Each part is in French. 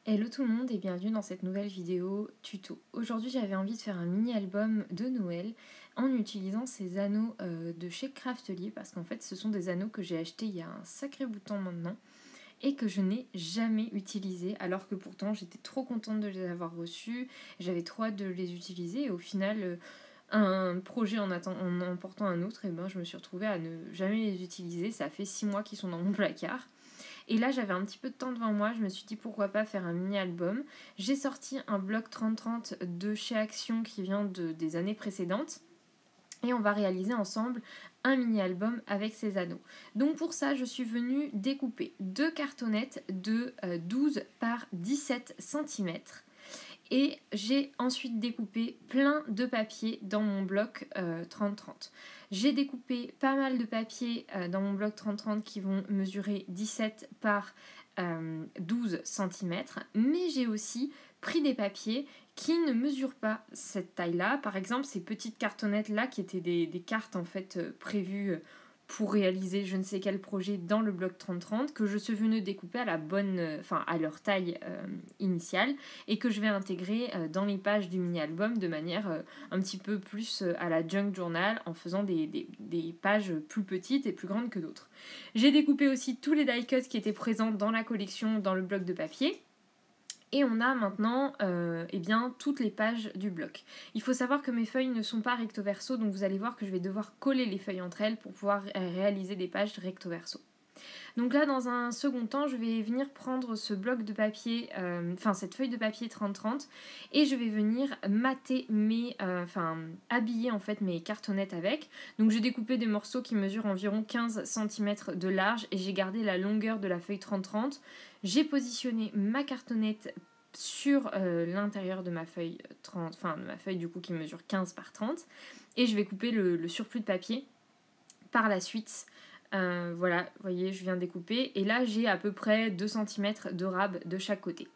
Hello tout le monde et bienvenue dans cette nouvelle vidéo tuto. Aujourd'hui j'avais envie de faire un mini album de Noël en utilisant ces anneaux de chez Craftelier parce qu'en fait ce sont des anneaux que j'ai achetés il y a un sacré bout de temps maintenant et que je n'ai jamais utilisés alors que pourtant j'étais trop contente de les avoir reçus, j'avais trop hâte de les utiliser et au final un projet en emportant un autre et ben je me suis retrouvée à ne jamais les utiliser. Ça fait 6 mois qu'ils sont dans mon placard. Et là, j'avais un petit peu de temps devant moi, je me suis dit pourquoi pas faire un mini-album. J'ai sorti un bloc 30-30 de chez Action qui vient des années précédentes. Et on va réaliser ensemble un mini-album avec ces anneaux. Donc pour ça, je suis venue découper deux cartonnettes de 12 par 17 cm. Et j'ai ensuite découpé plein de papier dans mon bloc 30-30. J'ai découpé pas mal de papier dans mon bloc 30-30 qui vont mesurer 17 par 12 cm. Mais j'ai aussi pris des papiers qui ne mesurent pas cette taille-là. Par exemple, ces petites cartonnettes-là qui étaient des cartes en fait prévues pour réaliser je ne sais quel projet dans le bloc 30-30 que je suis venue découper à la bonne, à leur taille initiale et que je vais intégrer dans les pages du mini-album de manière un petit peu plus à la junk journal en faisant des pages plus petites et plus grandes que d'autres. J'ai découpé aussi tous les die cuts qui étaient présents dans la collection dans le bloc de papier. Et on a maintenant toutes les pages du bloc. Il faut savoir que mes feuilles ne sont pas recto verso, donc vous allez voir que je vais devoir coller les feuilles entre elles pour pouvoir réaliser des pages recto verso. Donc là, dans un second temps, je vais venir prendre ce bloc de papier, cette feuille de papier 30-30, et je vais venir mater habiller en fait mes cartonnettes avec. Donc j'ai découpé des morceaux qui mesurent environ 15 cm de large et j'ai gardé la longueur de la feuille 30-30. J'ai positionné ma cartonnette sur l'intérieur de ma feuille 30, de ma feuille du coup qui mesure 15 par 30, et je vais couper le surplus de papier par la suite. Voilà, vous voyez, je viens découper et là j'ai à peu près 2 cm de rab de chaque côté.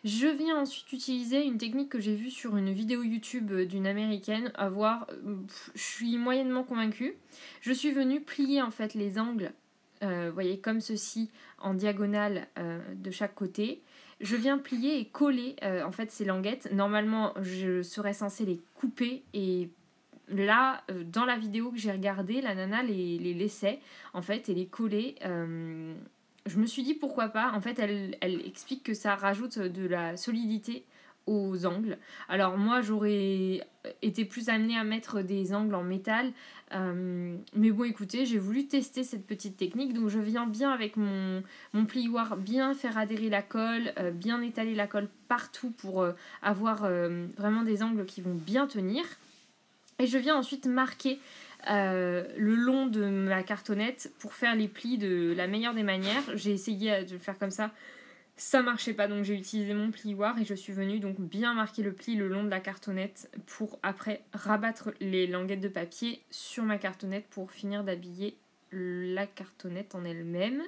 Je viens ensuite utiliser une technique que j'ai vue sur une vidéo YouTube d'une américaine. À voir, je suis moyennement convaincue. Je suis venue plier en fait les angles, vous voyez, comme ceci, en diagonale de chaque côté. Je viens plier et coller en fait ces languettes. Normalement, je serais censée les couper et là, dans la vidéo que j'ai regardée, la nana les laissait en fait et les collait. Je me suis dit pourquoi pas. En fait, elle explique que ça rajoute de la solidité aux angles. Alors moi, j'aurais été plus amenée à mettre des angles en métal. Mais bon, écoutez, j'ai voulu tester cette petite technique. Donc je viens bien avec mon plioir, bien faire adhérer la colle, bien étaler la colle partout pour avoir vraiment des angles qui vont bien tenir. Et je viens ensuite marquer le long de ma cartonnette pour faire les plis de la meilleure des manières. J'ai essayé de le faire comme ça marchait pas, donc j'ai utilisé mon plioir et je suis venue donc bien marquer le pli le long de la cartonnette pour après rabattre les languettes de papier sur ma cartonnette pour finir d'habiller la cartonnette en elle-même.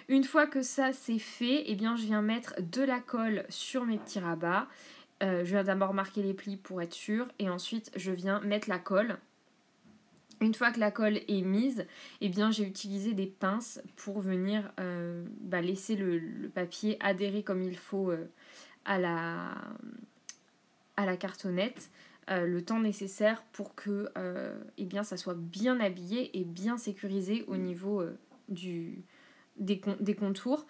Une fois que ça c'est fait, eh bien, je viens mettre de la colle sur mes petits rabats. Je viens d'abord marquer les plis pour être sûre et ensuite je viens mettre la colle. Une fois que la colle est mise, eh bien, j'ai utilisé des pinces pour venir laisser le papier adhérer comme il faut à la cartonnette. Le temps nécessaire pour que ça soit bien habillé et bien sécurisé au niveau des contours.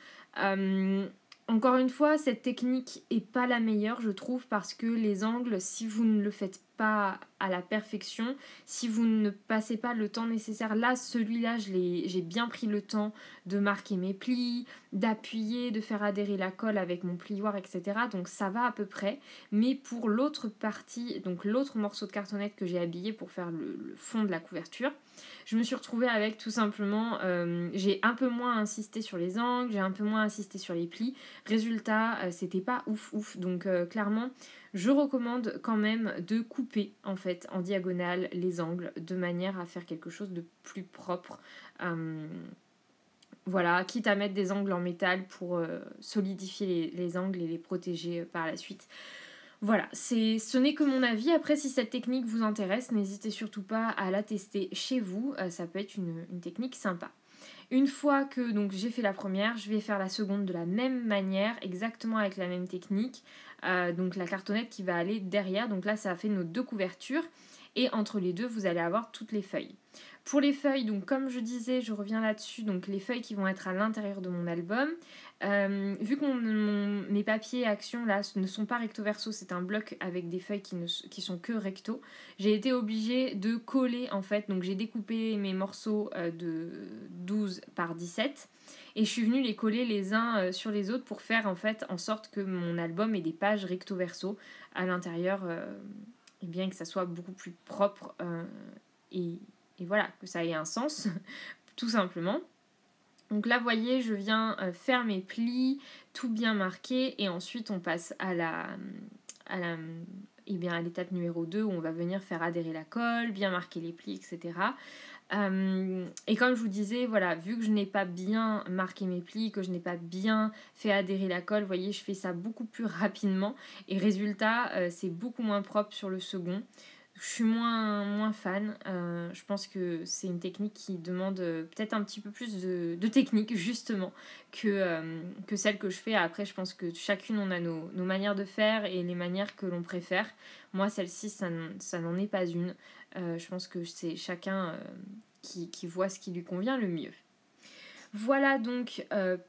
Encore une fois, cette technique est pas la meilleure, je trouve, parce que les angles, si vous ne le faites pas à la perfection, si vous ne passez pas le temps nécessaire, là, celui-là, j'ai bien pris le temps de marquer mes plis, d'appuyer, de faire adhérer la colle avec mon plioir, etc. Donc ça va à peu près. Mais pour l'autre partie, donc l'autre morceau de cartonnette que j'ai habillé pour faire le fond de la couverture, je me suis retrouvée avec tout simplement, j'ai un peu moins insisté sur les angles, j'ai un peu moins insisté sur les plis. Résultat, c'était pas ouf. Donc clairement, je recommande quand même de couper en fait en diagonale les angles de manière à faire quelque chose de plus propre. Voilà, quitte à mettre des angles en métal pour solidifier les angles et les protéger par la suite. Voilà, ce n'est que mon avis. Après, si cette technique vous intéresse, n'hésitez surtout pas à la tester chez vous. Ça peut être une technique sympa. Une fois que donc, j'ai fait la première, je vais faire la seconde de la même manière, exactement avec la même technique. Donc la cartonnette qui va aller derrière. Donc là, ça a fait nos 2 couvertures. Et entre les deux, vous allez avoir toutes les feuilles. Pour les feuilles, donc comme je disais, je reviens là-dessus, donc les feuilles qui vont être à l'intérieur de mon album. Vu que mes papiers action là ne sont pas recto verso, c'est un bloc avec des feuilles qui sont que recto, j'ai été obligée de coller en fait. Donc j'ai découpé mes morceaux de 12 par 17 et je suis venue les coller les uns sur les autres pour faire en fait en sorte que mon album ait des pages recto verso à l'intérieur, et bien que ça soit beaucoup plus propre et, et voilà, que ça ait un sens tout simplement. Donc là, vous voyez, je viens faire mes plis, tout bien marqué, et ensuite on passe à l'étape numéro 2 où on va venir faire adhérer la colle, bien marquer les plis, etc. Et comme je vous disais, voilà, vu que je n'ai pas bien marqué mes plis, que je n'ai pas bien fait adhérer la colle, vous voyez, je fais ça beaucoup plus rapidement, et résultat, c'est beaucoup moins propre sur le second. Je suis moins fan. Je pense que c'est une technique qui demande peut-être un petit peu plus de technique, justement, que celle que je fais. Après, je pense que chacune, on a nos manières de faire et les manières que l'on préfère. Moi, celle-ci, ça n'en est pas une. Je pense que c'est chacun qui voit ce qui lui convient le mieux. Voilà donc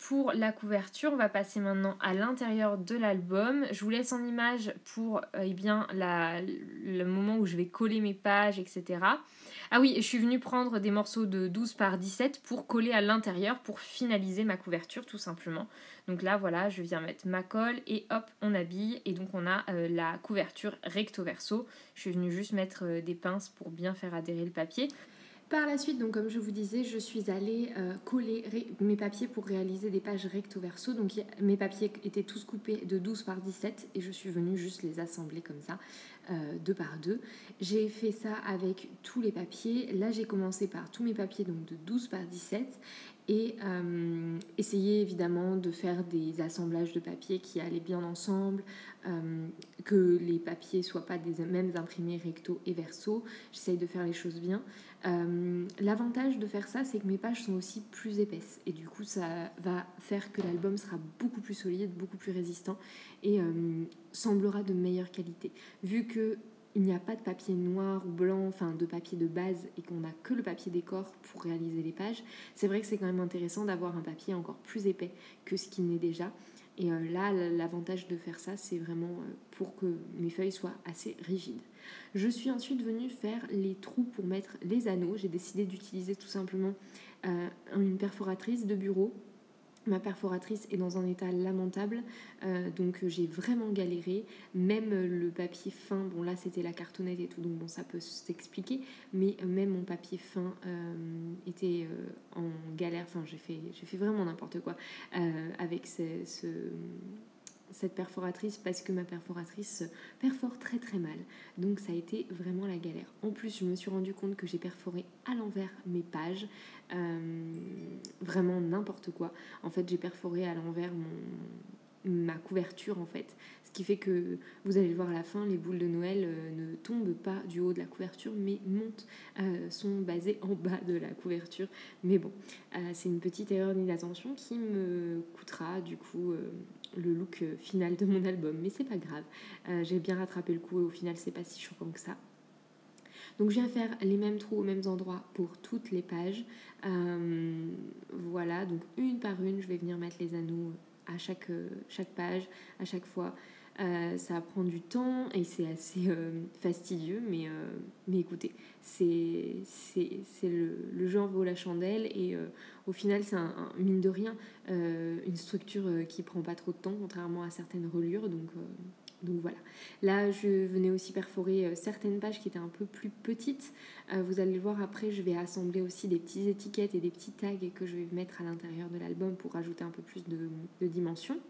pour la couverture. On va passer maintenant à l'intérieur de l'album. Je vous laisse en image pour le moment où je vais coller mes pages, etc. Ah oui, je suis venue prendre des morceaux de 12 par 17 pour coller à l'intérieur, pour finaliser ma couverture tout simplement. Donc là, voilà, je viens mettre ma colle et hop, on habille. Et donc on a la couverture recto verso. Je suis venue juste mettre des pinces pour bien faire adhérer le papier. Par la suite, donc comme je vous disais, je suis allée coller mes papiers pour réaliser des pages recto verso. Donc mes papiers étaient tous coupés de 12 par 17 et je suis venue juste les assembler comme ça, 2 par 2. J'ai fait ça avec tous les papiers. Là, j'ai commencé par tous mes papiers donc de 12 par 17 et essayer évidemment de faire des assemblages de papiers qui allaient bien ensemble, que les papiers ne soient pas des mêmes imprimés recto et verso. J'essaye de faire les choses bien. L'avantage de faire ça, c'est que mes pages sont aussi plus épaisses et du coup ça va faire que l'album sera beaucoup plus solide, beaucoup plus résistant et semblera de meilleure qualité. Vu que il n'y a pas de papier noir ou blanc, enfin de papier de base et qu'on n'a que le papier décor pour réaliser les pages, c'est vrai que c'est quand même intéressant d'avoir un papier encore plus épais que ce qui n'est déjà. Et là, l'avantage de faire ça, c'est vraiment pour que mes feuilles soient assez rigides. Je suis ensuite venue faire les trous pour mettre les anneaux. J'ai décidé d'utiliser tout simplement une perforatrice de bureau. Ma perforatrice est dans un état lamentable, donc j'ai vraiment galéré. Même le papier fin, bon là c'était la cartonnette et tout, donc bon ça peut s'expliquer, mais même mon papier fin était en galère. Enfin j'ai fait vraiment n'importe quoi avec cette perforatrice parce que ma perforatrice perfore très très mal, donc ça a été vraiment la galère. En plus je me suis rendu compte que j'ai perforé à l'envers mes pages, vraiment n'importe quoi. En fait j'ai perforé à l'envers ma couverture en fait, ce qui fait que vous allez le voir à la fin, les boules de Noël ne tombent pas du haut de la couverture mais montent, sont basées en bas de la couverture. Mais bon, c'est une petite erreur d'inattention qui me coûtera du coup le look final de mon album, mais c'est pas grave, j'ai bien rattrapé le coup et au final c'est pas si choquant que ça. Donc je viens faire les mêmes trous aux mêmes endroits pour toutes les pages. Voilà, donc une par une, je vais venir mettre les anneaux à chaque page, à chaque fois. Ça prend du temps et c'est assez fastidieux, mais écoutez, c'est le jeu en vaut la chandelle et au final c'est mine de rien une structure qui prend pas trop de temps, contrairement à certaines reliures, donc voilà. Là, je venais aussi perforer certaines pages qui étaient un peu plus petites. Vous allez le voir après, je vais assembler aussi des petites étiquettes et des petits tags que je vais mettre à l'intérieur de l'album pour rajouter un peu plus de dimension.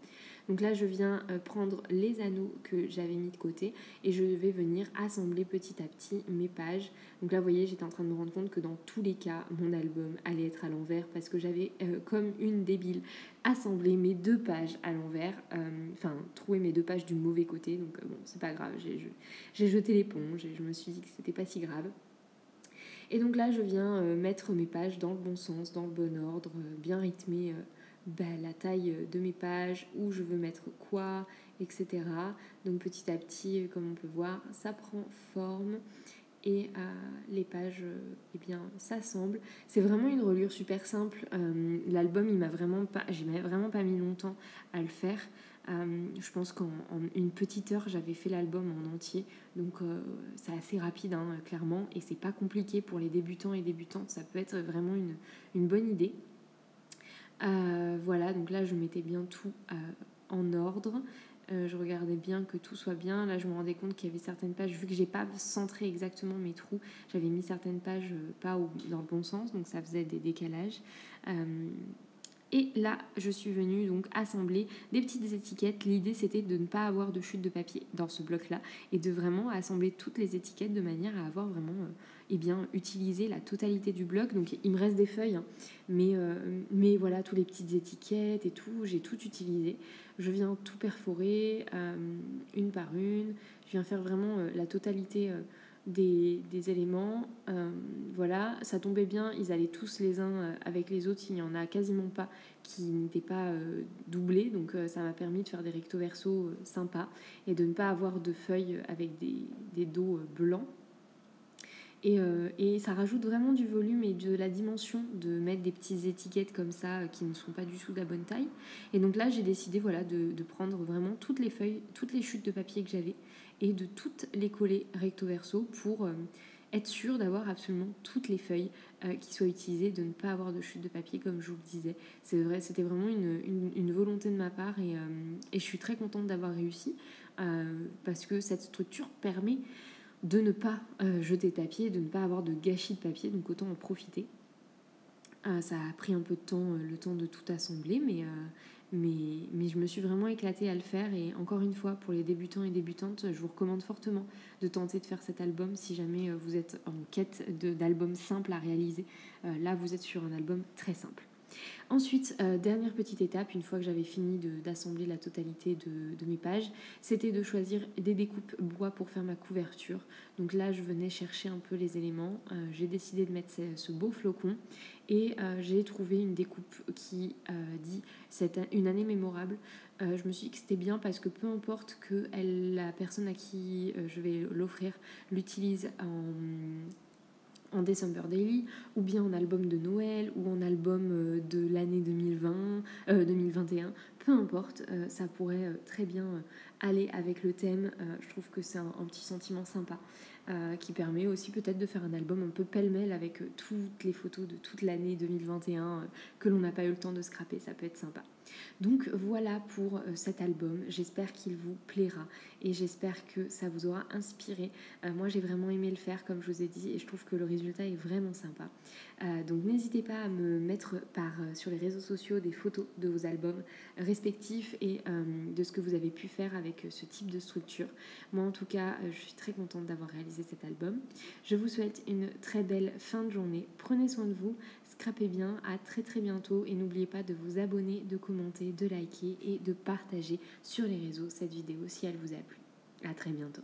Donc là, je viens prendre les anneaux que j'avais mis de côté et je vais venir assembler petit à petit mes pages. Donc là, vous voyez, j'étais en train de me rendre compte que dans tous les cas, mon album allait être à l'envers parce que j'avais, comme une débile, assemblé mes 2 pages à l'envers, troué mes 2 pages du mauvais côté. Donc bon, c'est pas grave, j'ai jeté l'éponge et je me suis dit que c'était pas si grave. Et donc là je viens mettre mes pages dans le bon sens, dans le bon ordre, bien rythmer la taille de mes pages, où je veux mettre quoi, etc. Donc petit à petit, comme on peut voir, ça prend forme et les pages eh bien, s'assemblent. C'est vraiment une reliure super simple. L'album, j'ai vraiment pas mis longtemps à le faire. Je pense qu'en une petite heure, j'avais fait l'album en entier. Donc c'est assez rapide, hein, clairement. Et c'est pas compliqué pour les débutants et débutantes. Ça peut être vraiment une bonne idée. Voilà, donc là, je mettais bien tout en ordre. Je regardais bien que tout soit bien. Là, je me rendais compte qu'il y avait certaines pages, vu que j'ai pas centré exactement mes trous, j'avais mis certaines pages pas dans le bon sens, donc ça faisait des décalages. Et là, je suis venue donc assembler des petites étiquettes. L'idée, c'était de ne pas avoir de chute de papier dans ce bloc-là et de vraiment assembler toutes les étiquettes de manière à avoir vraiment utilisé la totalité du bloc. Donc, il me reste des feuilles, hein, mais voilà, toutes les petites étiquettes et tout, j'ai tout utilisé. Je viens tout perforer une par une. Je viens faire vraiment la totalité des éléments. Voilà, ça tombait bien, ils allaient tous les uns avec les autres, il n'y en a quasiment pas qui n'étaient pas doublés, donc ça m'a permis de faire des recto verso sympas et de ne pas avoir de feuilles avec des dos blancs. Et ça rajoute vraiment du volume et de la dimension de mettre des petites étiquettes comme ça qui ne sont pas du tout de la bonne taille. Et donc là, j'ai décidé de prendre vraiment toutes les feuilles, toutes les chutes de papier que j'avais et de toutes les coller recto verso pour être sûre d'avoir absolument toutes les feuilles qui soient utilisées, de ne pas avoir de chute de papier comme je vous le disais. C'est vrai, c'était vraiment une volonté de ma part et je suis très contente d'avoir réussi parce que cette structure permet de ne pas jeter de papier, de ne pas avoir de gâchis de papier, donc autant en profiter. Ça a pris un peu de temps, le temps de tout assembler, mais je me suis vraiment éclatée à le faire. Et encore une fois, pour les débutants et débutantes, je vous recommande fortement de tenter de faire cet album si jamais vous êtes en quête d'albums simples à réaliser. Là, vous êtes sur un album très simple. Ensuite, dernière petite étape, une fois que j'avais fini d'assembler la totalité de mes pages, c'était de choisir des découpes bois pour faire ma couverture. Donc là, je venais chercher un peu les éléments. J'ai décidé de mettre ce beau flocon et j'ai trouvé une découpe qui dit « c'est une année mémorable ». Je me suis dit que c'était bien parce que peu importe que la personne à qui je vais l'offrir l'utilise en December Daily, ou bien en album de Noël, ou en album de l'année 2021, peu importe, ça pourrait très bien aller avec le thème. Je trouve que c'est un petit sentiment sympa qui permet aussi peut-être de faire un album un peu pêle-mêle avec toutes les photos de toute l'année 2021 que l'on n'a pas eu le temps de scraper, ça peut être sympa. Donc voilà pour cet album, j'espère qu'il vous plaira et j'espère que ça vous aura inspiré. Moi j'ai vraiment aimé le faire comme je vous ai dit et je trouve que le résultat est vraiment sympa. Donc n'hésitez pas à me mettre sur les réseaux sociaux des photos de vos albums respectifs et de ce que vous avez pu faire avec ce type de structure. Moi en tout cas je suis très contente d'avoir réalisé cet album. Je vous souhaite une très belle fin de journée, prenez soin de vous, scrapez bien, à très très bientôt et n'oubliez pas de vous abonner, de commenter, de liker et de partager sur les réseaux cette vidéo si elle vous a plu. À très bientôt.